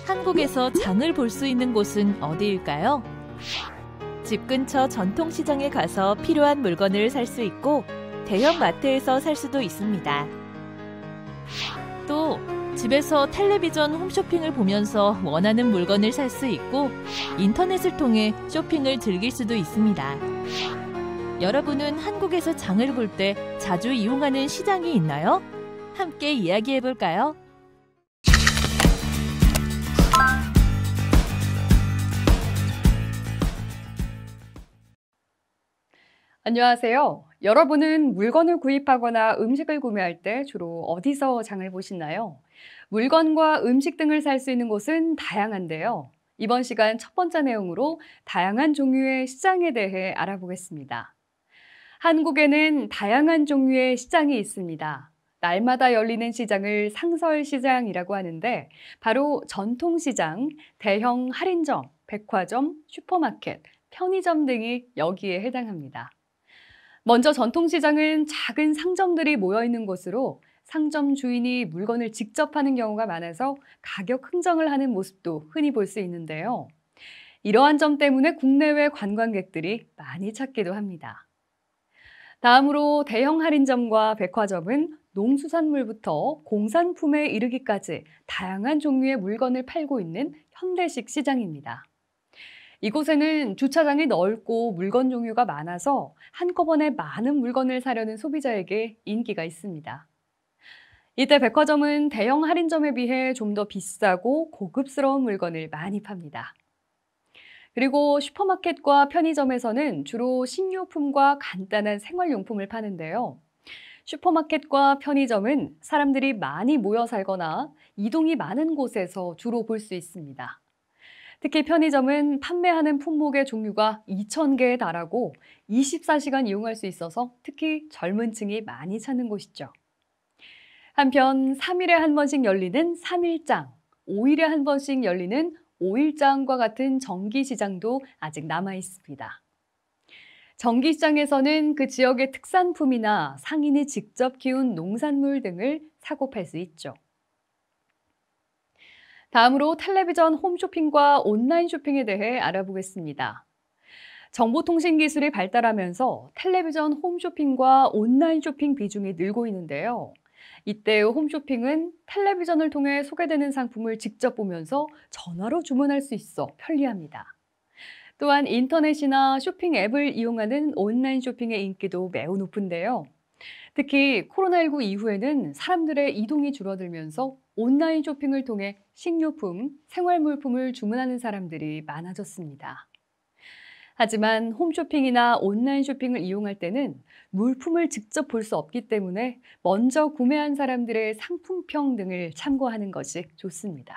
한국에서 장을 볼 수 있는 곳은 어디일까요? 집 근처 전통시장에 가서 필요한 물건을 살 수 있고 대형 마트에서 살 수도 있습니다. 또 집에서 텔레비전 홈쇼핑을 보면서 원하는 물건을 살 수 있고 인터넷을 통해 쇼핑을 즐길 수도 있습니다. 여러분은 한국에서 장을 볼 때 자주 이용하는 시장이 있나요? 함께 이야기해 볼까요? 안녕하세요. 여러분은 물건을 구입하거나 음식을 구매할 때 주로 어디서 장을 보시나요? 물건과 음식 등을 살 수 있는 곳은 다양한데요. 이번 시간 첫 번째 내용으로 다양한 종류의 시장에 대해 알아보겠습니다. 한국에는 다양한 종류의 시장이 있습니다. 날마다 열리는 시장을 상설시장이라고 하는데 바로 전통시장, 대형 할인점, 백화점, 슈퍼마켓, 편의점 등이 여기에 해당합니다. 먼저 전통시장은 작은 상점들이 모여있는 곳으로 상점 주인이 물건을 직접 파는 경우가 많아서 가격 흥정을 하는 모습도 흔히 볼 수 있는데요. 이러한 점 때문에 국내외 관광객들이 많이 찾기도 합니다. 다음으로 대형 할인점과 백화점은 농수산물부터 공산품에 이르기까지 다양한 종류의 물건을 팔고 있는 현대식 시장입니다. 이곳에는 주차장이 넓고 물건 종류가 많아서 한꺼번에 많은 물건을 사려는 소비자에게 인기가 있습니다. 이때 백화점은 대형 할인점에 비해 좀 더 비싸고 고급스러운 물건을 많이 팝니다. 그리고 슈퍼마켓과 편의점에서는 주로 식료품과 간단한 생활용품을 파는데요. 슈퍼마켓과 편의점은 사람들이 많이 모여 살거나 이동이 많은 곳에서 주로 볼 수 있습니다. 특히 편의점은 판매하는 품목의 종류가 2,000개에 달하고 24시간 이용할 수 있어서 특히 젊은 층이 많이 찾는 곳이죠. 한편 3일에 한 번씩 열리는 3일장, 5일에 한 번씩 열리는 5일장과 같은 정기시장도 아직 남아 있습니다. 정기시장에서는 그 지역의 특산품이나 상인이 직접 키운 농산물 등을 사고 팔 수 있죠. 다음으로 텔레비전 홈쇼핑과 온라인 쇼핑에 대해 알아보겠습니다. 정보통신 기술이 발달하면서 텔레비전 홈쇼핑과 온라인 쇼핑 비중이 늘고 있는데요. 이때 홈쇼핑은 텔레비전을 통해 소개되는 상품을 직접 보면서 전화로 주문할 수 있어 편리합니다. 또한 인터넷이나 쇼핑 앱을 이용하는 온라인 쇼핑의 인기도 매우 높은데요. 특히 코로나19 이후에는 사람들의 이동이 줄어들면서 온라인 쇼핑을 통해 식료품, 생활물품을 주문하는 사람들이 많아졌습니다. 하지만 홈쇼핑이나 온라인 쇼핑을 이용할 때는 물품을 직접 볼 수 없기 때문에 먼저 구매한 사람들의 상품평 등을 참고하는 것이 좋습니다.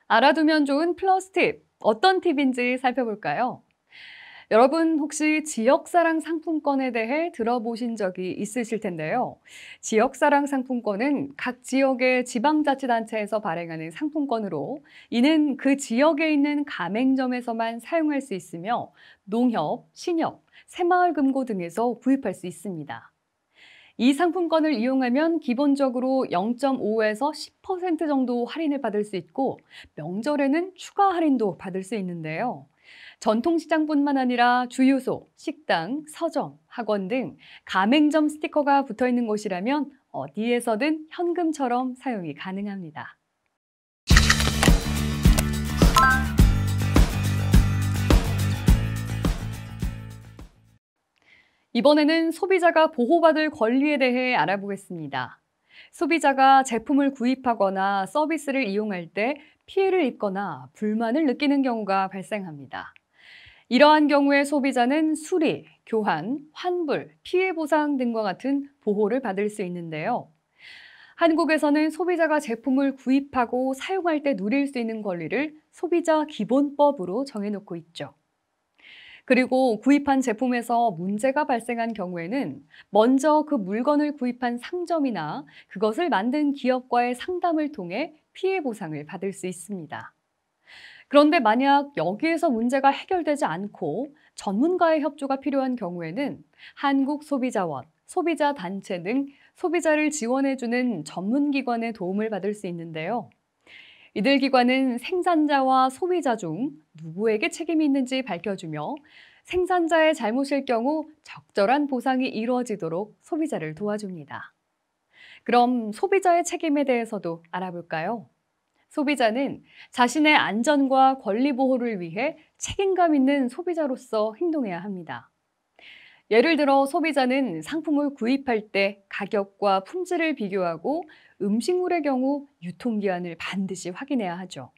알아두면 좋은 플러스 팁, 어떤 팁인지 살펴볼까요? 여러분 혹시 지역사랑 상품권에 대해 들어보신 적이 있으실 텐데요. 지역사랑 상품권은 각 지역의 지방자치단체에서 발행하는 상품권으로 이는 그 지역에 있는 가맹점에서만 사용할 수 있으며 농협, 신협, 새마을금고 등에서 구입할 수 있습니다. 이 상품권을 이용하면 기본적으로 0.5에서 10% 정도 할인을 받을 수 있고 명절에는 추가 할인도 받을 수 있는데요. 전통시장뿐만 아니라 주유소, 식당, 서점, 학원 등 가맹점 스티커가 붙어 있는 곳이라면 어디에서든 현금처럼 사용이 가능합니다. 이번에는 소비자가 보호받을 권리에 대해 알아보겠습니다. 소비자가 제품을 구입하거나 서비스를 이용할 때 피해를 입거나 불만을 느끼는 경우가 발생합니다. 이러한 경우에 소비자는 수리, 교환, 환불, 피해 보상 등과 같은 보호를 받을 수 있는데요. 한국에서는 소비자가 제품을 구입하고 사용할 때 누릴 수 있는 권리를 소비자 기본법으로 정해놓고 있죠. 그리고 구입한 제품에서 문제가 발생한 경우에는 먼저 그 물건을 구입한 상점이나 그것을 만든 기업과의 상담을 통해 피해 보상을 받을 수 있습니다. 그런데 만약 여기에서 문제가 해결되지 않고 전문가의 협조가 필요한 경우에는 한국소비자원, 소비자단체 등 소비자를 지원해주는 전문기관의 도움을 받을 수 있는데요. 이들 기관은 생산자와 소비자 중 누구에게 책임이 있는지 밝혀주며 생산자의 잘못일 경우 적절한 보상이 이루어지도록 소비자를 도와줍니다. 그럼 소비자의 책임에 대해서도 알아볼까요? 소비자는 자신의 안전과 권리 보호를 위해 책임감 있는 소비자로서 행동해야 합니다. 예를 들어 소비자는 상품을 구입할 때 가격과 품질을 비교하고 음식물의 경우 유통기한을 반드시 확인해야 하죠.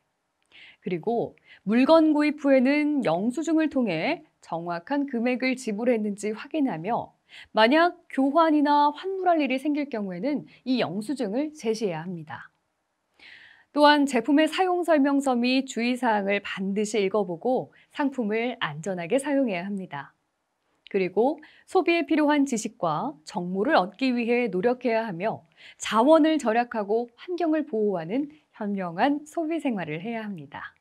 그리고 물건 구입 후에는 영수증을 통해 정확한 금액을 지불했는지 확인하며 만약 교환이나 환불할 일이 생길 경우에는 이 영수증을 제시해야 합니다. 또한 제품의 사용 설명서 및 주의사항을 반드시 읽어보고 상품을 안전하게 사용해야 합니다. 그리고 소비에 필요한 지식과 정보를 얻기 위해 노력해야 하며 자원을 절약하고 환경을 보호하는 현명한 소비 생활을 해야 합니다.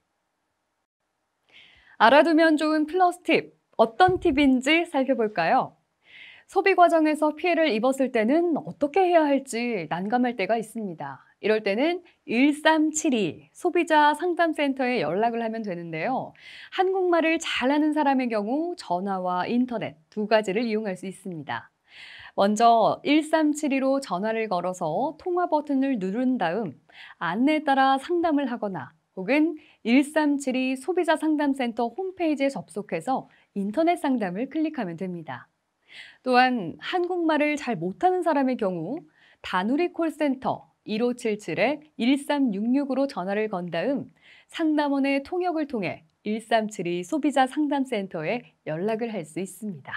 알아두면 좋은 플러스 팁, 어떤 팁인지 살펴볼까요? 소비 과정에서 피해를 입었을 때는 어떻게 해야 할지 난감할 때가 있습니다. 이럴 때는 1372 소비자 상담센터에 연락을 하면 되는데요. 한국말을 잘하는 사람의 경우 전화와 인터넷 두 가지를 이용할 수 있습니다. 먼저 1372로 전화를 걸어서 통화 버튼을 누른 다음 안내에 따라 상담을 하거나 혹은 1372 소비자 상담센터 홈페이지에 접속해서 인터넷 상담을 클릭하면 됩니다. 또한 한국말을 잘 못하는 사람의 경우 다누리 콜센터 1577-1366으로 전화를 건 다음 상담원의 통역을 통해 1372 소비자 상담센터에 연락을 할 수 있습니다.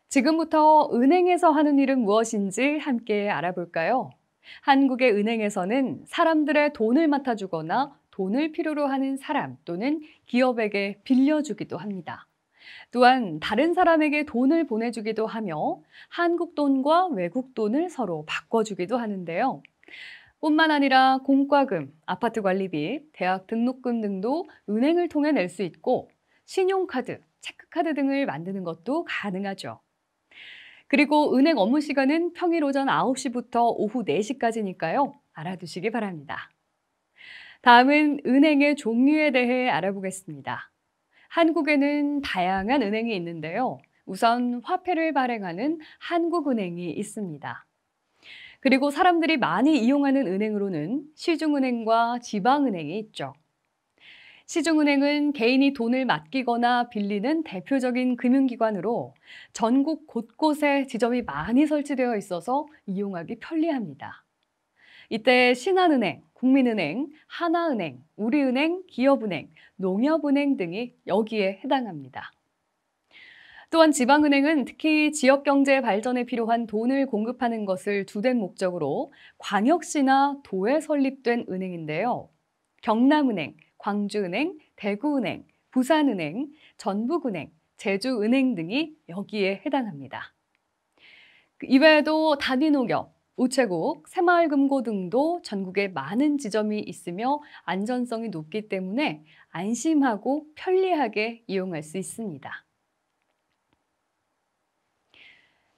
지금부터 은행에서 하는 일은 무엇인지 함께 알아볼까요? 한국의 은행에서는 사람들의 돈을 맡아주거나 돈을 필요로 하는 사람 또는 기업에게 빌려주기도 합니다. 또한 다른 사람에게 돈을 보내주기도 하며 한국 돈과 외국 돈을 서로 바꿔주기도 하는데요. 뿐만 아니라 공과금, 아파트 관리비, 대학 등록금 등도 은행을 통해 낼 수 있고 신용카드, 체크카드 등을 만드는 것도 가능하죠. 그리고 은행 업무 시간은 평일 오전 9시부터 오후 4시까지니까요. 알아두시기 바랍니다. 다음은 은행의 종류에 대해 알아보겠습니다. 한국에는 다양한 은행이 있는데요. 우선 화폐를 발행하는 한국은행이 있습니다. 그리고 사람들이 많이 이용하는 은행으로는 시중은행과 지방은행이 있죠. 시중은행은 개인이 돈을 맡기거나 빌리는 대표적인 금융기관으로 전국 곳곳에 지점이 많이 설치되어 있어서 이용하기 편리합니다. 이때 신한은행, 국민은행, 하나은행, 우리은행, 기업은행, 농협은행 등이 여기에 해당합니다. 또한 지방은행은 특히 지역경제 발전에 필요한 돈을 공급하는 것을 주된 목적으로 광역시나 도에 설립된 은행인데요. 경남은행, 광주은행, 대구은행, 부산은행, 전북은행, 제주은행 등이 여기에 해당합니다. 이외에도 단위농협, 우체국, 새마을금고 등도 전국에 많은 지점이 있으며 안전성이 높기 때문에 안심하고 편리하게 이용할 수 있습니다.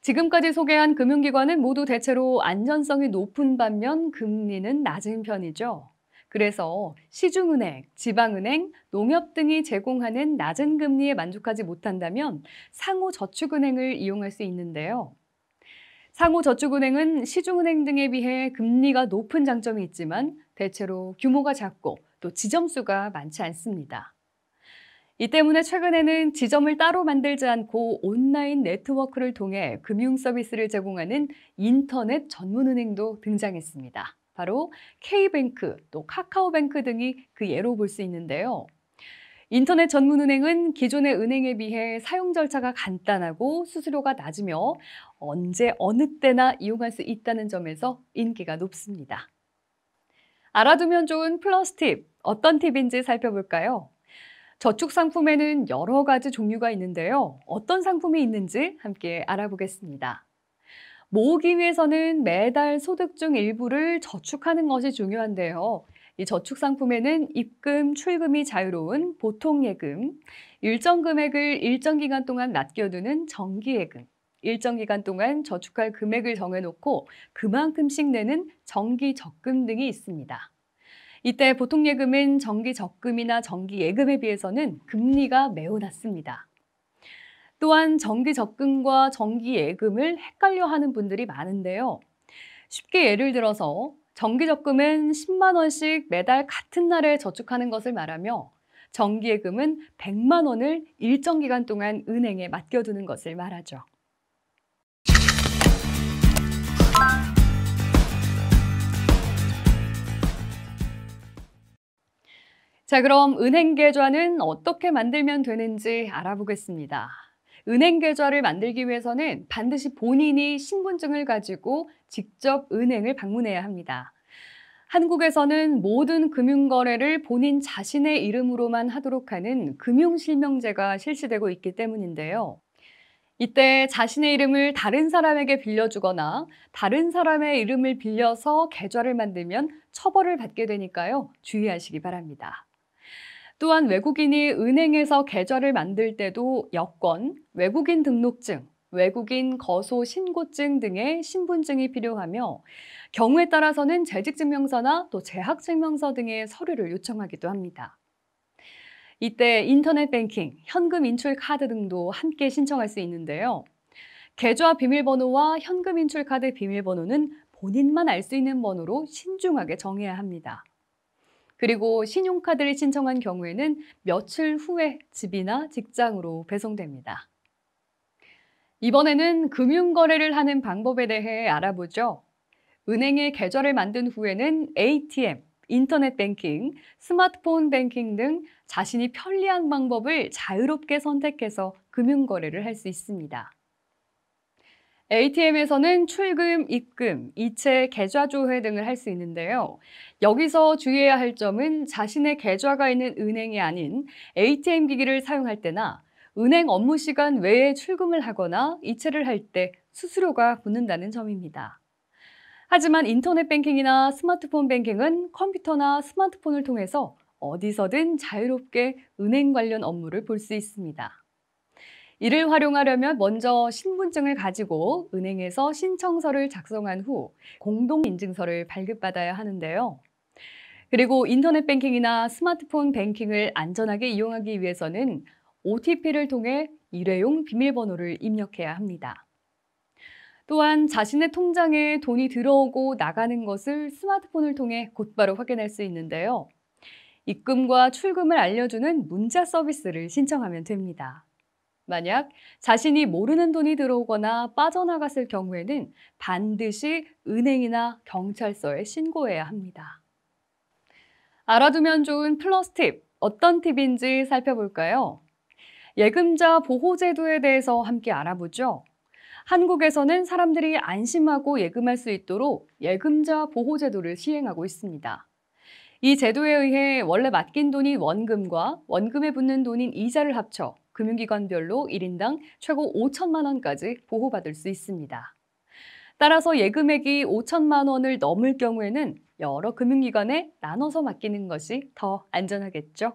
지금까지 소개한 금융기관은 모두 대체로 안전성이 높은 반면 금리는 낮은 편이죠. 그래서 시중은행, 지방은행, 농협 등이 제공하는 낮은 금리에 만족하지 못한다면 상호저축은행을 이용할 수 있는데요. 상호저축은행은 시중은행 등에 비해 금리가 높은 장점이 있지만 대체로 규모가 작고 또 지점수가 많지 않습니다. 이 때문에 최근에는 지점을 따로 만들지 않고 온라인 네트워크를 통해 금융 서비스를 제공하는 인터넷 전문은행도 등장했습니다. 바로 K뱅크, 또 카카오뱅크 등이 그 예로 볼 수 있는데요. 인터넷 전문은행은 기존의 은행에 비해 사용 절차가 간단하고 수수료가 낮으며 언제 어느 때나 이용할 수 있다는 점에서 인기가 높습니다. 알아두면 좋은 플러스 팁, 어떤 팁인지 살펴볼까요? 저축 상품에는 여러 가지 종류가 있는데요. 어떤 상품이 있는지 함께 알아보겠습니다. 모으기 위해서는 매달 소득 중 일부를 저축하는 것이 중요한데요. 이 저축 상품에는 입금, 출금이 자유로운 보통예금, 일정 금액을 일정 기간 동안 맡겨두는 정기예금, 일정 기간 동안 저축할 금액을 정해놓고 그만큼씩 내는 정기 적금 등이 있습니다. 이때 보통 예금은 정기 적금이나 정기 예금에 비해서는 금리가 매우 낮습니다. 또한 정기 적금과 정기 예금을 헷갈려 하는 분들이 많은데요. 쉽게 예를 들어서 정기 적금은 10만 원씩 매달 같은 날에 저축하는 것을 말하며 정기 예금은 100만 원을 일정 기간 동안 은행에 맡겨두는 것을 말하죠. 자, 그럼 은행 계좌는 어떻게 만들면 되는지 알아보겠습니다. 은행 계좌를 만들기 위해서는 반드시 본인이 신분증을 가지고 직접 은행을 방문해야 합니다. 한국에서는 모든 금융거래를 본인 자신의 이름으로만 하도록 하는 금융실명제가 실시되고 있기 때문인데요. 이때 자신의 이름을 다른 사람에게 빌려주거나 다른 사람의 이름을 빌려서 계좌를 만들면 처벌을 받게 되니까요. 주의하시기 바랍니다. 또한 외국인이 은행에서 계좌를 만들 때도 여권, 외국인 등록증, 외국인 거소 신고증 등의 신분증이 필요하며 경우에 따라서는 재직증명서나 또 재학증명서 등의 서류를 요청하기도 합니다. 이때 인터넷 뱅킹, 현금 인출 카드 등도 함께 신청할 수 있는데요. 계좌 비밀번호와 현금 인출 카드 비밀번호는 본인만 알 수 있는 번호로 신중하게 정해야 합니다. 그리고 신용카드를 신청한 경우에는 며칠 후에 집이나 직장으로 배송됩니다. 이번에는 금융거래를 하는 방법에 대해 알아보죠. 은행에 계좌를 만든 후에는 ATM, 인터넷 뱅킹, 스마트폰 뱅킹 등 자신이 편리한 방법을 자유롭게 선택해서 금융거래를 할 수 있습니다. ATM에서는 출금, 입금, 이체, 계좌 조회 등을 할 수 있는데요. 여기서 주의해야 할 점은 자신의 계좌가 있는 은행이 아닌 ATM 기기를 사용할 때나 은행 업무 시간 외에 출금을 하거나 이체를 할 때 수수료가 붙는다는 점입니다. 하지만 인터넷 뱅킹이나 스마트폰 뱅킹은 컴퓨터나 스마트폰을 통해서 어디서든 자유롭게 은행 관련 업무를 볼 수 있습니다. 이를 활용하려면 먼저 신분증을 가지고 은행에서 신청서를 작성한 후 공동인증서를 발급받아야 하는데요. 그리고 인터넷 뱅킹이나 스마트폰 뱅킹을 안전하게 이용하기 위해서는 OTP를 통해 일회용 비밀번호를 입력해야 합니다. 또한 자신의 통장에 돈이 들어오고 나가는 것을 스마트폰을 통해 곧바로 확인할 수 있는데요. 입금과 출금을 알려주는 문자 서비스를 신청하면 됩니다. 만약 자신이 모르는 돈이 들어오거나 빠져나갔을 경우에는 반드시 은행이나 경찰서에 신고해야 합니다. 알아두면 좋은 플러스 팁, 어떤 팁인지 살펴볼까요? 예금자 보호제도에 대해서 함께 알아보죠. 한국에서는 사람들이 안심하고 예금할 수 있도록 예금자 보호제도를 시행하고 있습니다. 이 제도에 의해 원래 맡긴 돈인 원금과 원금에 붙는 돈인 이자를 합쳐 금융기관별로 1인당 최고 5천만 원까지 보호받을 수 있습니다. 따라서 예금액이 5천만 원을 넘을 경우에는 여러 금융기관에 나눠서 맡기는 것이 더 안전하겠죠.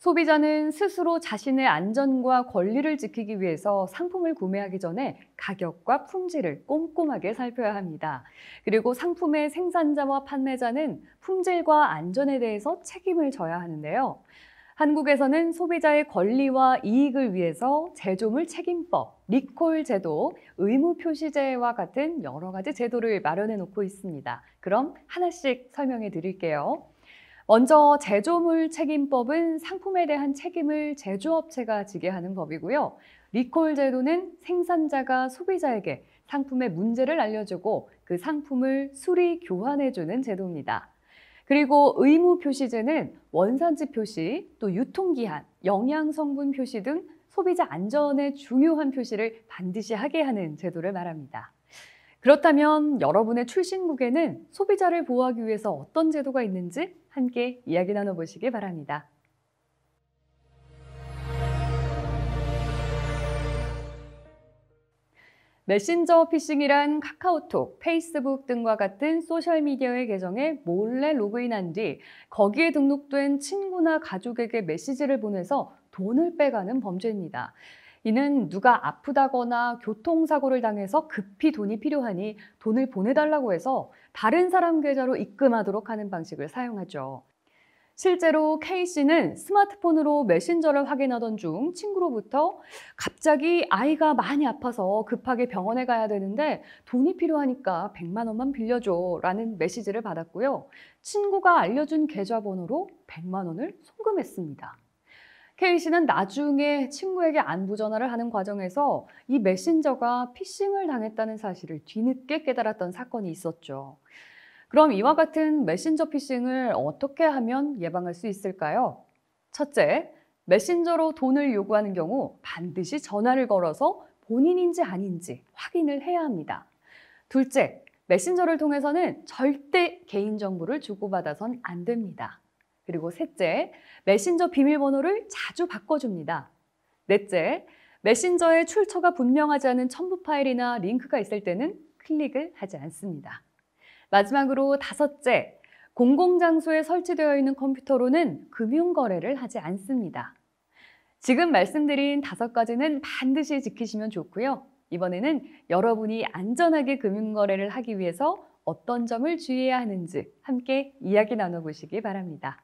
소비자는 스스로 자신의 안전과 권리를 지키기 위해서 상품을 구매하기 전에 가격과 품질을 꼼꼼하게 살펴야 합니다. 그리고 상품의 생산자와 판매자는 품질과 안전에 대해서 책임을 져야 하는데요. 한국에서는 소비자의 권리와 이익을 위해서 제조물 책임법, 리콜 제도, 의무 표시제와 같은 여러 가지 제도를 마련해 놓고 있습니다. 그럼 하나씩 설명해 드릴게요. 먼저 제조물 책임법은 상품에 대한 책임을 제조업체가 지게 하는 법이고요. 리콜 제도는 생산자가 소비자에게 상품의 문제를 알려주고 그 상품을 수리 교환해주는 제도입니다. 그리고 의무 표시제는 원산지 표시, 또 유통기한, 영양성분 표시 등 소비자 안전에 중요한 표시를 반드시 하게 하는 제도를 말합니다. 그렇다면 여러분의 출신국에는 소비자를 보호하기 위해서 어떤 제도가 있는지 함께 이야기 나눠보시기 바랍니다. 메신저 피싱이란 카카오톡, 페이스북 등과 같은 소셜미디어의 계정에 몰래 로그인한 뒤 거기에 등록된 친구나 가족에게 메시지를 보내서 돈을 빼가는 범죄입니다. 이는 누가 아프다거나 교통사고를 당해서 급히 돈이 필요하니 돈을 보내달라고 해서 다른 사람 계좌로 입금하도록 하는 방식을 사용하죠. 실제로 K씨는 스마트폰으로 메신저를 확인하던 중 친구로부터 갑자기 아이가 많이 아파서 급하게 병원에 가야 되는데 돈이 필요하니까 100만 원만 빌려줘 라는 메시지를 받았고요. 친구가 알려준 계좌번호로 100만 원을 송금했습니다. K씨는 나중에 친구에게 안부 전화를 하는 과정에서 이 메신저가 피싱을 당했다는 사실을 뒤늦게 깨달았던 사건이 있었죠. 그럼 이와 같은 메신저 피싱을 어떻게 하면 예방할 수 있을까요? 첫째, 메신저로 돈을 요구하는 경우 반드시 전화를 걸어서 본인인지 아닌지 확인을 해야 합니다. 둘째, 메신저를 통해서는 절대 개인정보를 주고받아선 안 됩니다. 그리고 셋째, 메신저 비밀번호를 자주 바꿔줍니다. 넷째, 메신저에 출처가 분명하지 않은 첨부 파일이나 링크가 있을 때는 클릭을 하지 않습니다. 마지막으로 다섯째, 공공장소에 설치되어 있는 컴퓨터로는 금융거래를 하지 않습니다. 지금 말씀드린 5가지는 반드시 지키시면 좋고요. 이번에는 여러분이 안전하게 금융거래를 하기 위해서 어떤 점을 주의해야 하는지 함께 이야기 나눠보시기 바랍니다.